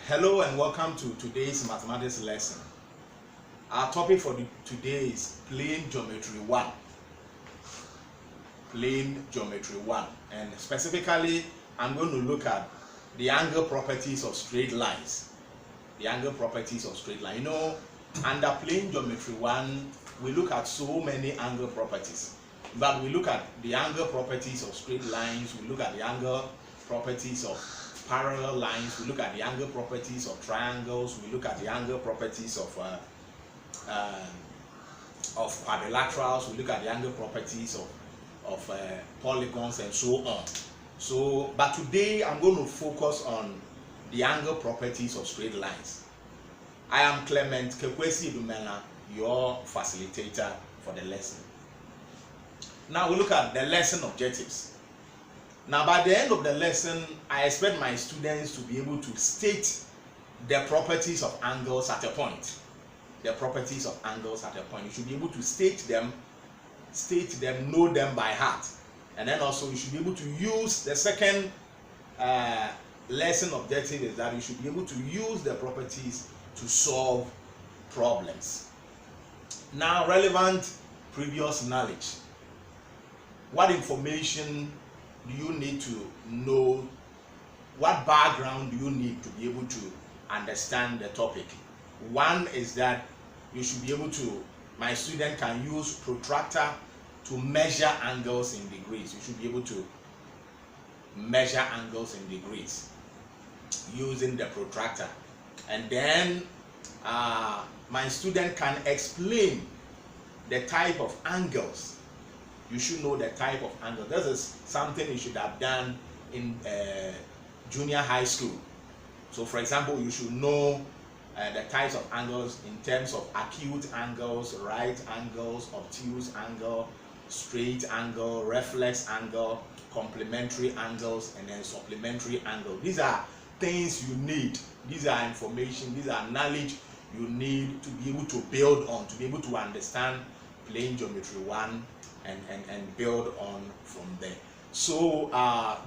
Hello and welcome to today's mathematics lesson. Our topic for today is plane geometry 1. Plane geometry 1, and specifically I'm going to look at the angle properties of straight lines. The angle properties of straight line. You know, under plane geometry 1 we look at so many angle properties, but we look at the angle properties of straight lines, we look at the angle properties of parallel lines, we look at the angle properties of triangles, we look at the angle properties of quadrilaterals, we look at the angle properties of polygons and so on. But today I'm going to focus on the angle properties of straight lines. I am Asiedu, Menlah, your facilitator for the lesson. Now we look at the lesson objectives. Now by the end of the lesson, I expect my students to be able to state the properties of angles at a point. The properties of angles at a point. You should be able to state them, know them by heart. And then also you should be able to use the second lesson objective is that you should be able to use the properties to solve problems. Now, relevant previous knowledge. What information do you need to know? What background do you need to be able to understand the topic? One is that you should be able to, my student can use protractor to measure angles in degrees. You should be able to measure angles in degrees using the protractor. And then my student can explain the type of angles. You should know the type of angle. This is something you should have done in junior high school. So for example, you should know the types of angles in terms of acute angles, right angles, obtuse angle, straight angle, reflex angle, complementary angles, and then supplementary angle. These are things you need. These are information, these are knowledge you need to be able to build on, to be able to understand plane geometry 1 and build on from there. So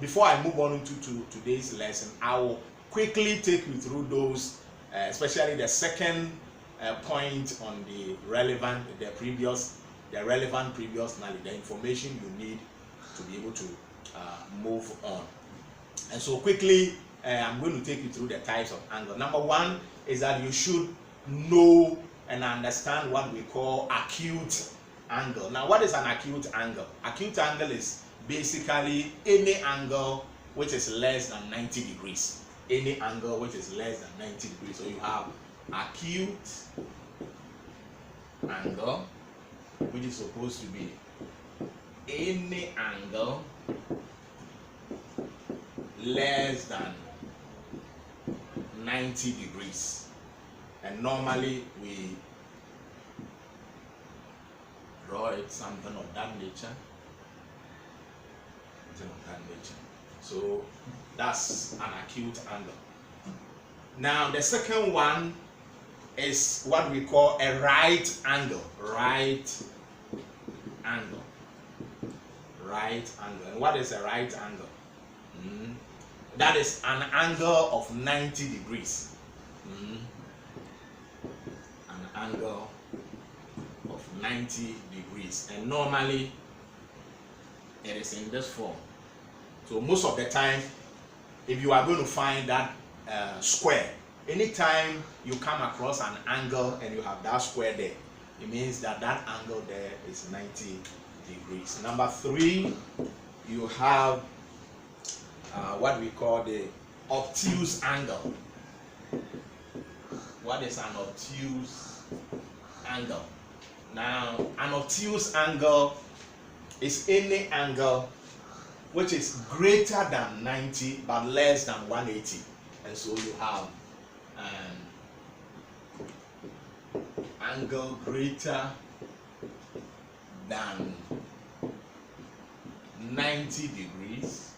before I move on to today's lesson, I will quickly take you through those, especially the second point on the relevant previous knowledge, the information you need to be able to move on. And so quickly, I'm going to take you through the types of angle. Number one is that you should know and understand what we call acute angle. Now, what is an acute angle? Acute angle is basically any angle which is less than 90 degrees. Any angle which is less than 90 degrees. So you have acute angle, which is supposed to be any angle less than 90 degrees. And normally we draw it something of that nature. So that's an acute angle. Now the second one is what we call a right angle. Right angle. Right angle. And what is a right angle? That is an angle of 90 degrees. An angle of 90 degrees. And normally it is in this form. So most of the time, if you are going to find that square, anytime you come across an angle and you have that square there, it means that that angle there is 90 degrees. Number 3, you have what we call the obtuse angle. What is an obtuse angle? Now, an obtuse angle is any angle which is greater than 90 but less than 180. And so you have an angle greater than 90 degrees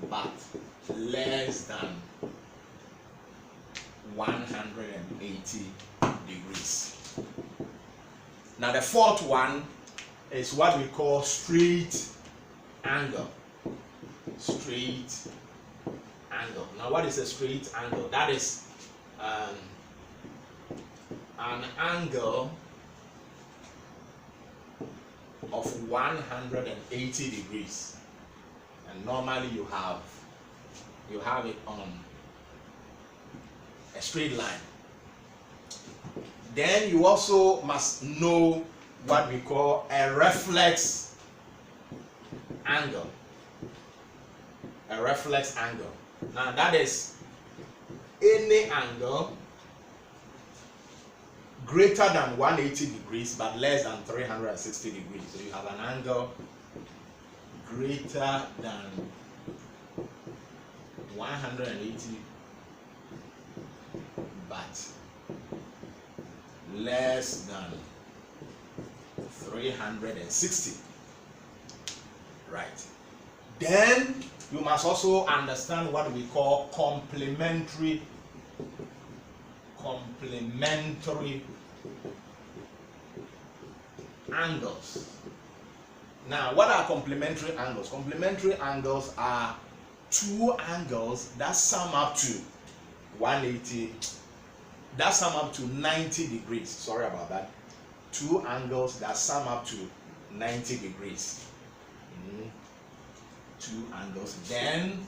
but less than 180 degrees. Now the fourth one is what we call straight angle. Straight angle. Now what is a straight angle? That is an angle of 180 degrees, and normally you have it on a straight line. Then you also must know what we call a reflex angle. A reflex angle. Now that is any angle greater than 180 degrees but less than 360 degrees. So you have an angle greater than 180 but less than 360. Right. Then you must also understand what we call complementary angles. Now, what are complementary angles? Complementary angles are two angles that sum up to 180, that sum up to 90 degrees. Sorry about that. Two angles that sum up to 90 degrees. Two angles. Then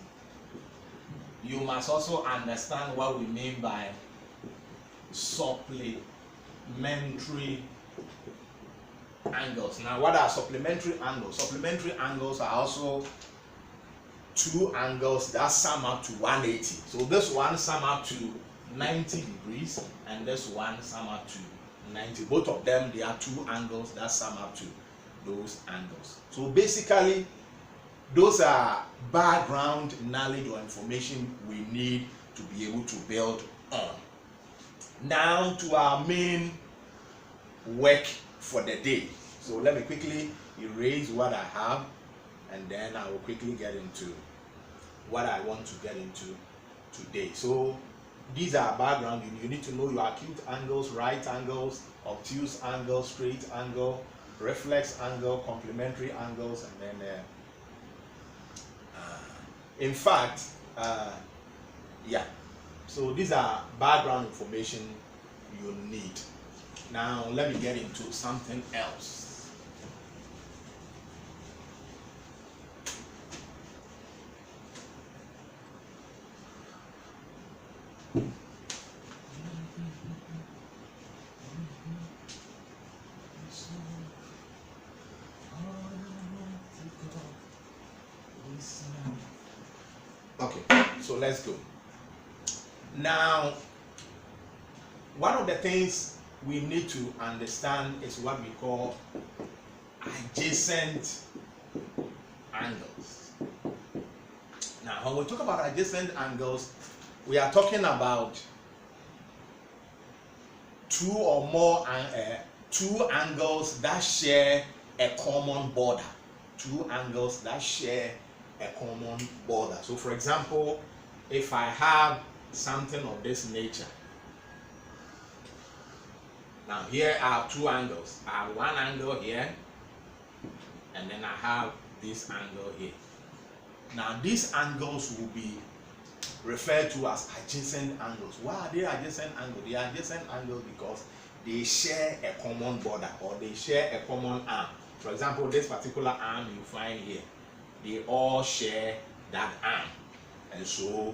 you must also understand what we mean by supplementary angles. Now, what are supplementary angles? Supplementary angles are also two angles that sum up to 180. So this one sum up to 90 degrees and this one sum up to 90. Both of them, they are two angles that sum up to those angles. So basically, those are background knowledge or information we need to be able to build on. Now to our main work for the day. So let me quickly erase what I have and then I will quickly get into what I want to get into today. So these are background. You need to know your acute angles, right angles, obtuse angle, straight angle, reflex angle, complementary angles, and then in fact, yeah. So these are background information you need. Now let me get into something else. Okay, so let's go. Now, one of the things we need to understand is what we call adjacent angles. Now, when we talk about adjacent angles, we are talking about two or more two angles that share a common border. Two angles that share a common border. So for example, if I have something of this nature, now here I have two angles. I have one angle here and then I have this angle here. Now these angles will be referred to as adjacent angles. Why are they adjacent angles? They are adjacent angles because they share a common border or they share a common arm. For example, this particular arm you find here, they all share that arm. And so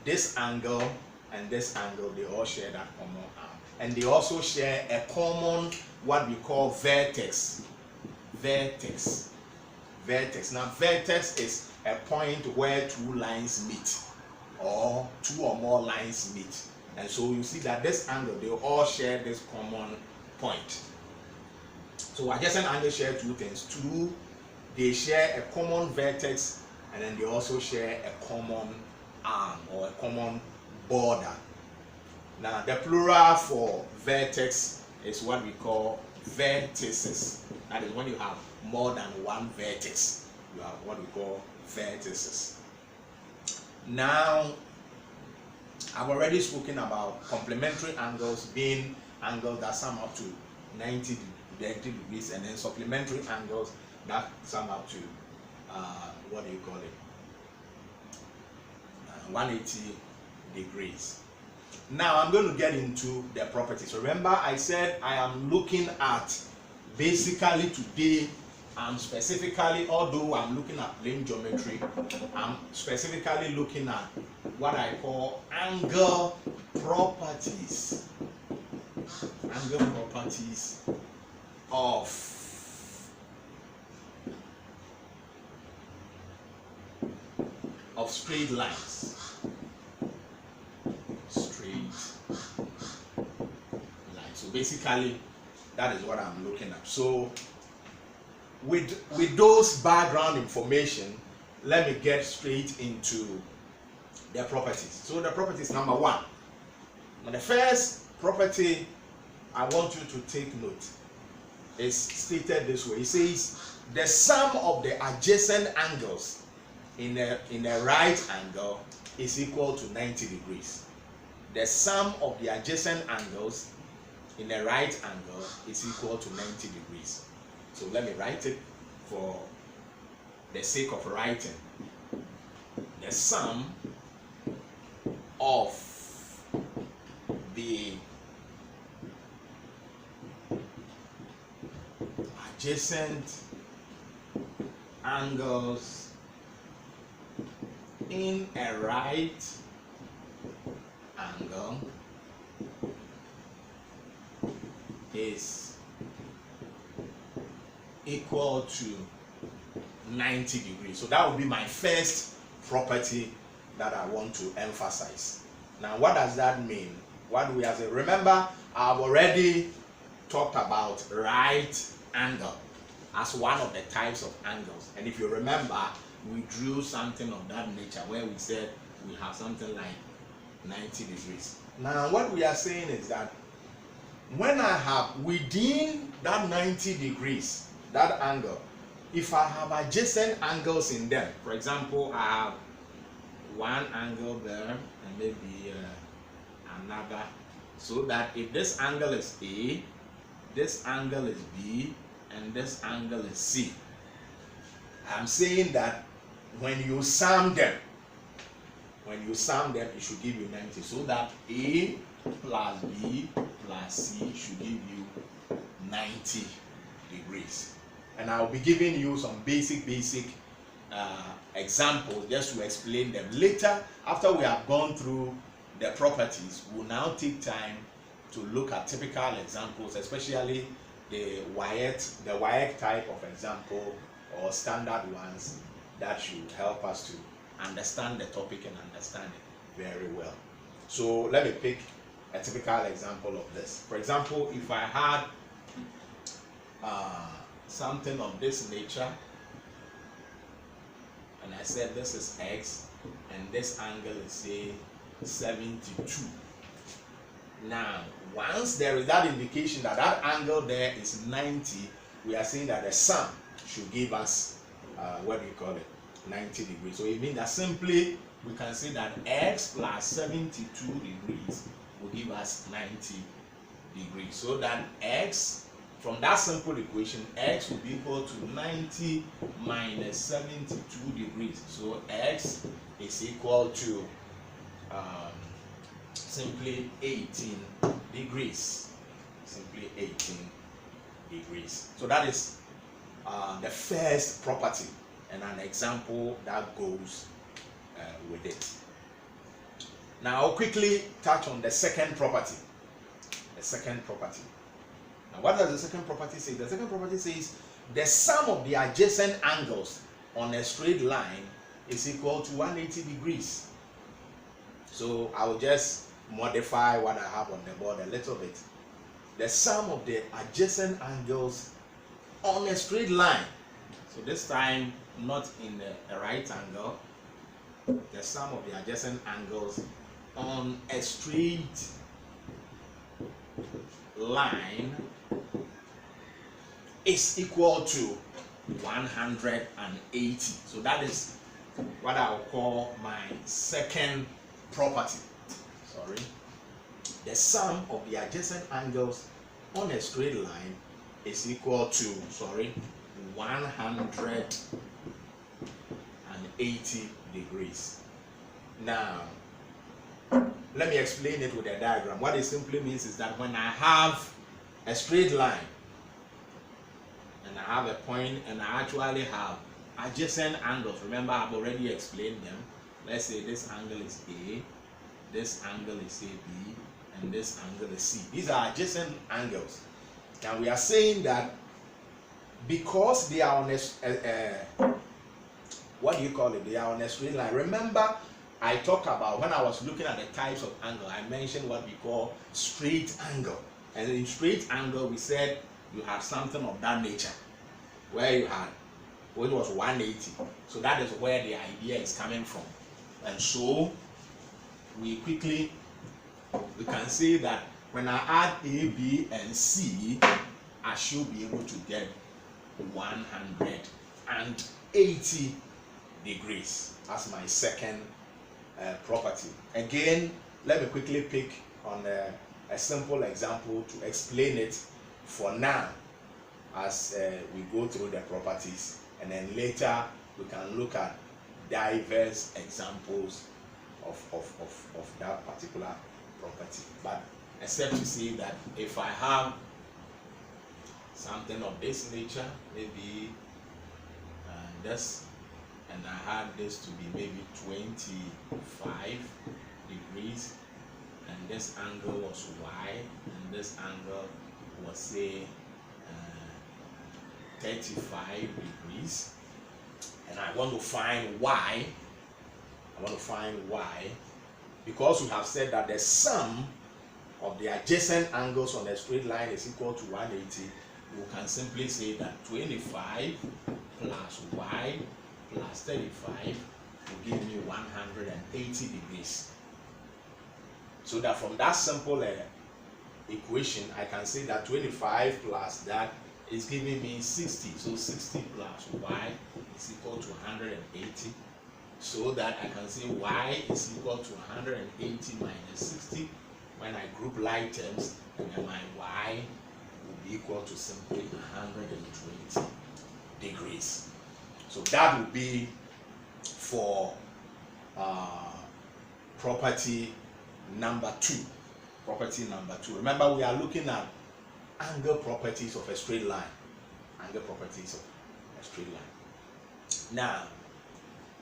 this angle and this angle, they all share that common arm. And they also share a common, what we call vertex. Vertex. Vertex. Now vertex is a point where two lines meet or two or more lines meet. And so you see that this angle, they all share this common point. So adjacent angles share two things. Two, they share a common vertex and then they also share a common arm or a common border. Now the plural for vertex is what we call vertices. That is when you have more than one vertex, you have what we call vertices. Now I've already spoken about complementary angles being angles that sum up to 90 degrees, and then supplementary angles that sum up to what do you call it, 180 degrees. Now I'm going to get into the properties. Remember, I said I am looking at, basically today, I'm specifically, although I'm looking at plane geometry, I'm specifically looking at what I call angle properties. Angle properties of straight lines. Straight lines. So basically, that is what I'm looking at. So with those background information, let me get straight into the properties. So the properties, number one. Now the first property I want you to take note is stated this way. It says the sum of the adjacent angles in a right angle is equal to 90 degrees. The sum of the adjacent angles in a right angle is equal to 90 degrees. So let me write it for the sake of writing. The sum of the adjacent angles in a right angle is equal to 90 degrees. So that would be my first property that I want to emphasize. Now, what does that mean? What do we have to remember? I've already talked about right angle as one of the types of angles. And if you remember, we drew something of that nature where we said we have something like 90 degrees. Now, what we are saying is that when I have within that 90 degrees, that angle, if I have adjacent angles in them, for example, I have one angle there and maybe another, so that if this angle is A, this angle is B, and this angle is C, I'm saying that when you sum them, it should give you 90. So that A plus B plus C should give you 90 degrees. And I'll be giving you some basic examples just to explain them. Later, after we have gone through the properties, we'll now take time to look at typical examples, especially the WIAC type of example or standard ones that should help us to understand the topic and understand it very well. So let me pick a typical example of this. For example, if I had something of this nature and I said this is X and this angle is say 72. Now, once there is that indication that that angle there is 90, we are saying that the sum should give us what do you call it, 90 degrees. So it means that simply we can say that X plus 72 degrees will give us 90 degrees. So that X, from that simple equation, X will be equal to 90 minus 72 degrees. So X is equal to simply 18 degrees. Simply 18 degrees. So that is the first property and an example that goes with it. Now I'll quickly touch on the second property. The second property. Now what does the second property say? The second property says the sum of the adjacent angles on a straight line is equal to 180 degrees. So I will just modify what I have on the board a little bit. The sum of the adjacent angles on a straight line. So this time not in a right angle. The sum of the adjacent angles on a straight line is equal to 180. So that is what I will call my second property. Sorry. The sum of the adjacent angles on a straight line is equal to, 180 degrees. Now, let me explain it with a diagram. What it simply means is that when I have a straight line and I have a point and I actually have adjacent angles, remember I've already explained them. Let's say this angle is A, this angle is AB, and this angle is C. These are adjacent angles. Now we are saying that because they are on a what do you call it? They are on a straight line. Remember, I talked about when I was looking at the types of angle, I mentioned what we call straight angle. And in straight angle, we said you have something of that nature, where you had, which was 180. So that is where the idea is coming from. And so we can say that when I add A, B, and C, I should be able to get 180 degrees as my second property. Again, let me quickly pick on a simple example to explain it for now as we go through the properties, and then later we can look at diverse examples of that particular property. But except to say that if I have something of this nature, maybe this, and I had this to be maybe 25 degrees, and this angle was Y, and this angle was say 35 degrees, and I want to find Y. Because we have said that the sum of the adjacent angles on a straight line is equal to 180, we can simply say that 25 plus Y plus 35 will give me 180 degrees. So that from that simple equation, I can say that 25 plus that is giving me 60. So 60 plus Y is equal to 180. So that I can say Y is equal to 180 minus 60 when I group like terms, and then my Y will be equal to simply 120 degrees. So that would be for property number 2. Property number 2. Remember, we are looking at angle properties of a straight line. Angle properties of a straight line. Now,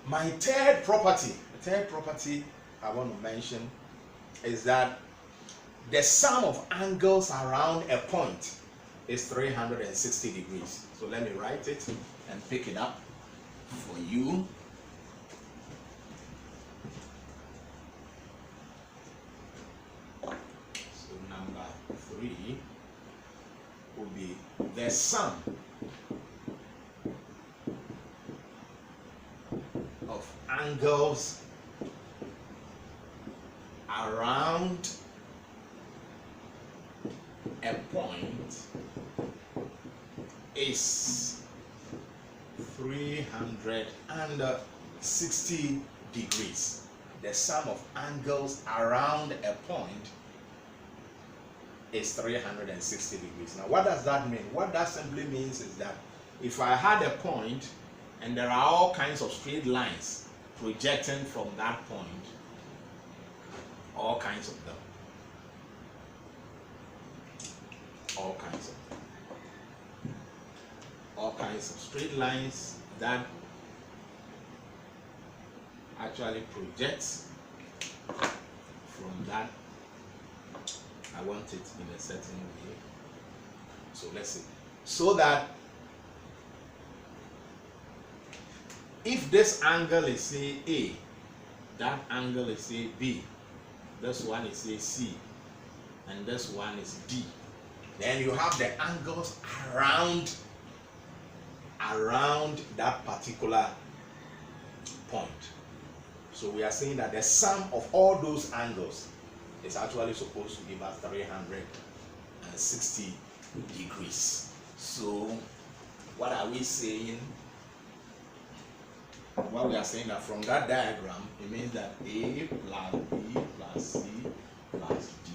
my third property, the third property I want to mention is that the sum of angles around a point is 360 degrees. So let me write it and pick it up for you. So number 3 will be the sum of angles around a point is 360 degrees. The sum of angles around a point is 360 degrees. Now, what does that mean? What that simply means is that if I had a point and there are all kinds of straight lines projecting from that point, all kinds of them, all kinds of straight lines that actually projects from that. I want it in a certain way. So let's see. So that if this angle is say A, that angle is say B, this one is say C, and this one is D, then you have the angles around that particular point. So we are saying that the sum of all those angles is actually supposed to give us 360 degrees. So what are we saying? What we are saying that from that diagram, it means that A plus B plus C plus D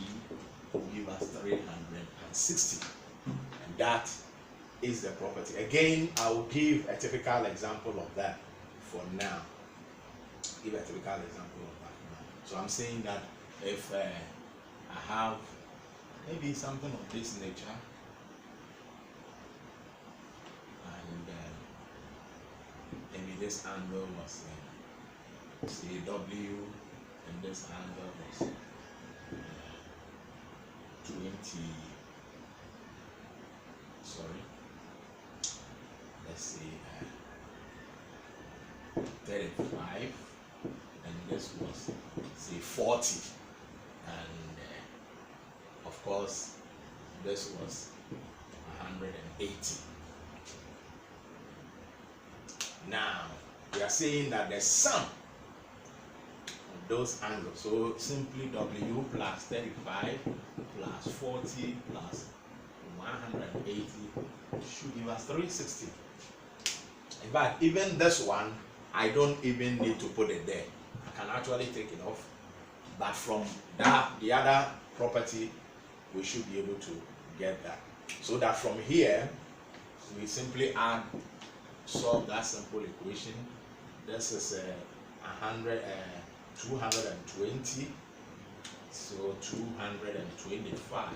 will give us 360. And that is the property. Again, I will give a typical example of that for now. Give a typical example of that now. So I'm saying that if I have maybe something of this nature, and maybe this angle was say W, and this angle was 20, sorry, let's say 35, and this was say 40, and of course this was 180. Now we are saying that the sum of those angles, so simply W plus 35 plus 40 plus 180 should give us 360. In fact, even this one, I don't even need to put it there. I can actually take it off. But from that, the other property, we should be able to get that. So that from here, we simply solve that simple equation. This is 220. So 225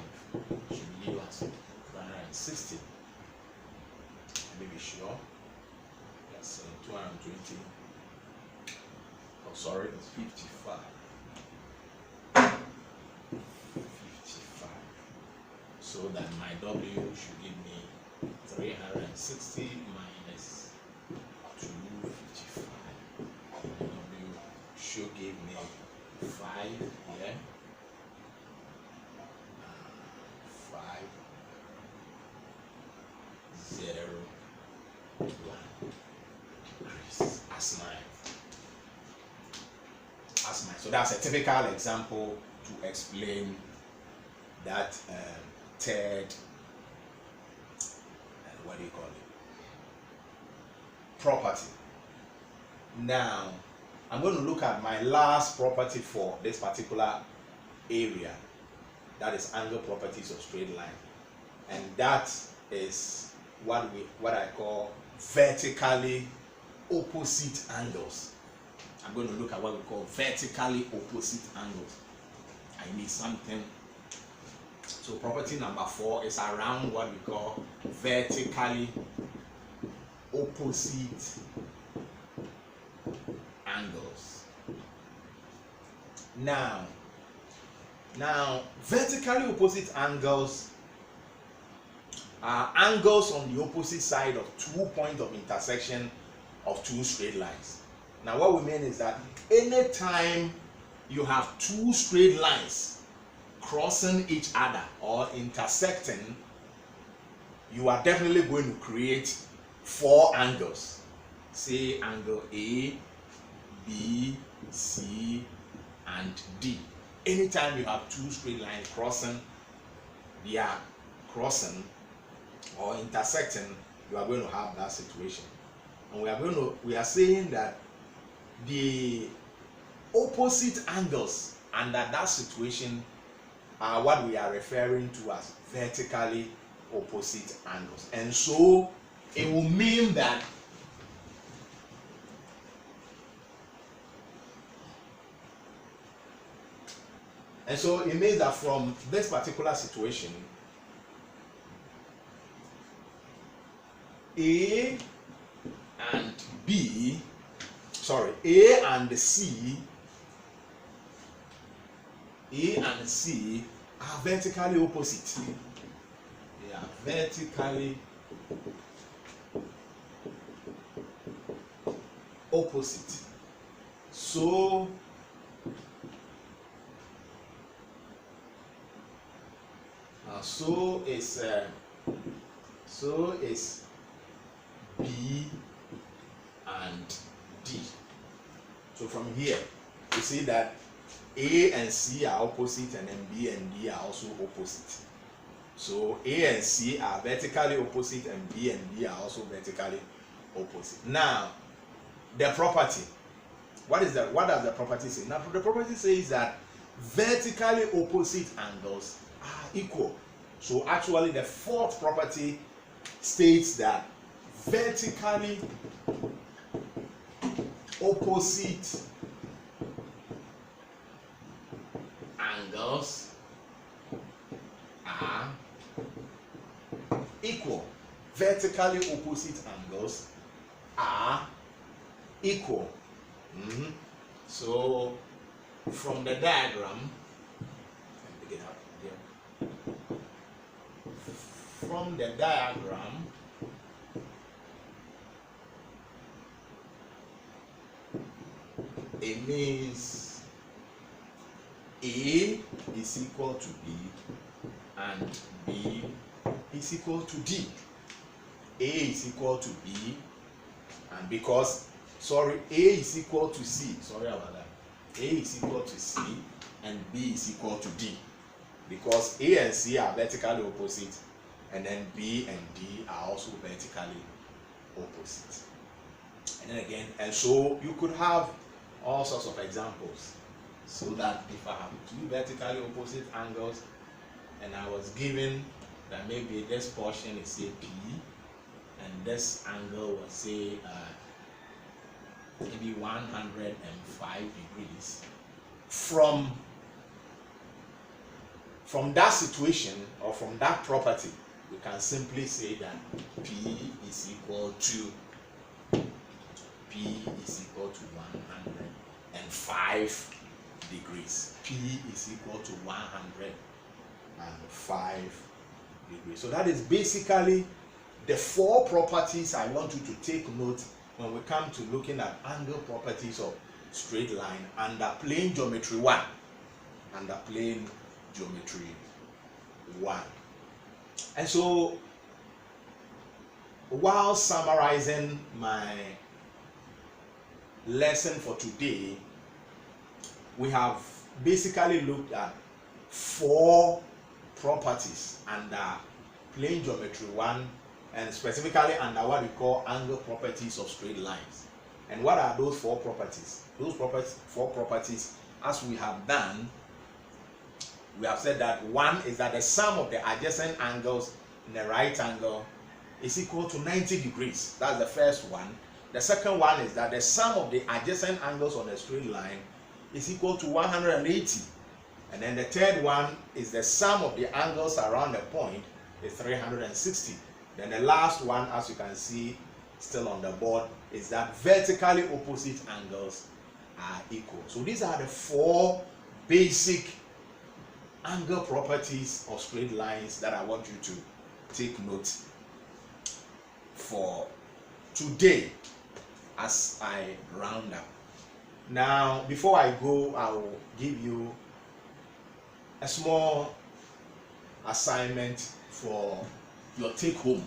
should give us 260. Let me be sure. That's 220. Oh, sorry, it's 55. 55. So that my W should give me 360 minus 255. My W should give me 5 here. 5, 0, 1 degrees. As mine. So that's a typical example to explain that third, what do you call it, property. Now I'm going to look at my last property for this particular area, that is angle properties of straight line, and that is what I call vertically opposite angles. I'm going to look at what we call vertically opposite angles. I need something. So property number 4 is around what we call vertically opposite angles. Now vertically opposite angles are angles on the opposite side of 2 points of intersection of 2 straight lines. Now what we mean is that anytime you have 2 straight lines crossing each other or intersecting, you are definitely going to create 4 angles. Say angle A, B, C, and D. Anytime you have 2 straight lines crossing, they are crossing or intersecting, you are going to have that situation. And we are saying that the opposite angles under that situation are what we are referring to as vertically opposite angles. And so it will mean that from this particular situation, A and C are vertically opposite. They are vertically opposite. So is B and D. So from here, you see that A and C are opposite, and then B and D are also opposite. So A and C are vertically opposite, and B and D are also vertically opposite. Now, the property. What does the property say? Now, the property says that vertically opposite angles are equal. So actually, the 4th property states that vertically opposite angles are equal. Vertically opposite angles are equal. So from the diagram, let me get up here. From the diagram, it means A is equal to B and B is equal to D. A is equal to B, and because, A is equal to C, sorry about that. A is equal to C and B is equal to D, because A and C are vertically opposite, and then B and D are also vertically opposite. And then again, and so you could have all sorts of examples, so that if I have two vertically opposite angles and I was given that maybe this portion is say P and this angle was say maybe 105 degrees, from that situation or from that property, we can simply say that P is equal to 105 degrees. P is equal to 105 degrees. So that is basically the four properties I want you to take note when we come to looking at angle properties of straight line under plane geometry 1. Under plane geometry 1. And so, while summarizing my lesson for today, we have basically looked at four properties under plane geometry 1, and specifically under what we call angle properties of straight lines. And what are those four properties? Those four properties, as we have done, we have said that one is that the sum of the adjacent angles in the right angle is equal to 90 degrees. That's the first one. The second one is that the sum of the adjacent angles on a straight line is equal to 180. And then the third one is the sum of the angles around the point is 360. Then the last one, as you can see still on the board, is that vertically opposite angles are equal. So these are the four basic angle properties of straight lines that I want you to take note for today as I round up. Now, before I go, I will give you a small assignment for your take home,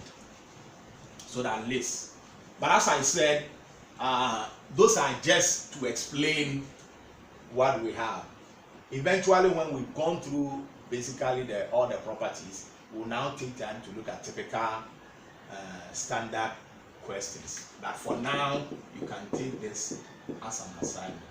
so that list. But as I said, those are just to explain what we have. Eventually, when we've gone through basically all the properties, we'll now take time to look at typical standard questions. But for now, you can take this as an assignment.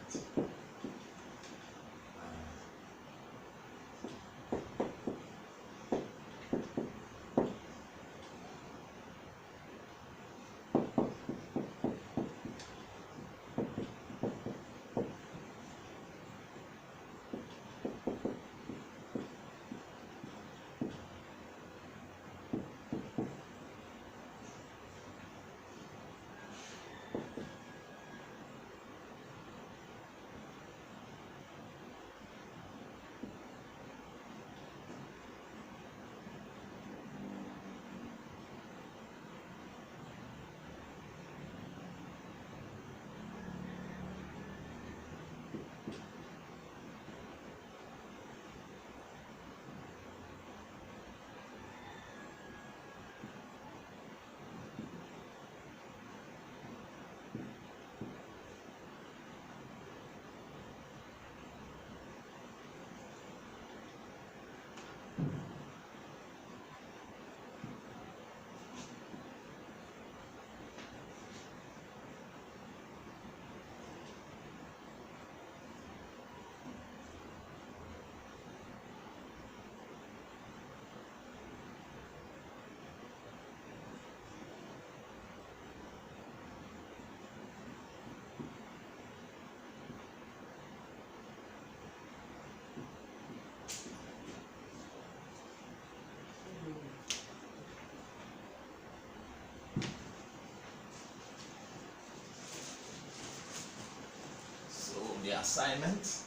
assignment.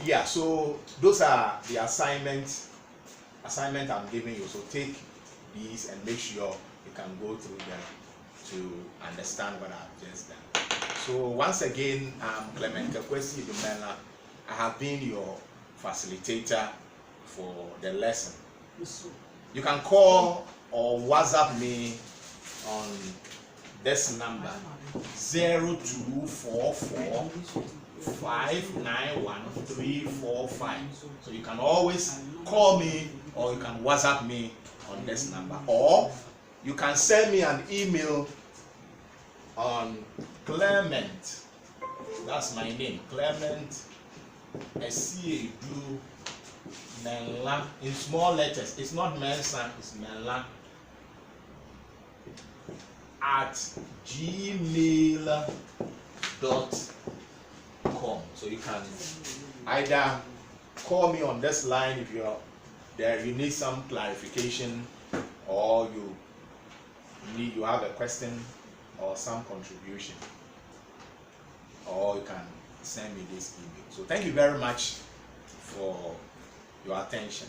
Yeah, so those are the assignment I'm giving you. So take these and make sure you can go through them to understand what I've just done. So once again, I'm Clement Asiedu Menlah. I have been your facilitator for the lesson. You can call or WhatsApp me on this number 0244 591-345. So you can always call me or you can WhatsApp me on this number, or you can send me an email on Clement, that's my name, Clement Asiedu Menlah, in small letters. It's not Mensa, it's Menlah, at gmail.com. So you can either call me on this line if you're there, you need some clarification, or you have a question or some contribution, or you can send me this email. So thank you very much for your attention.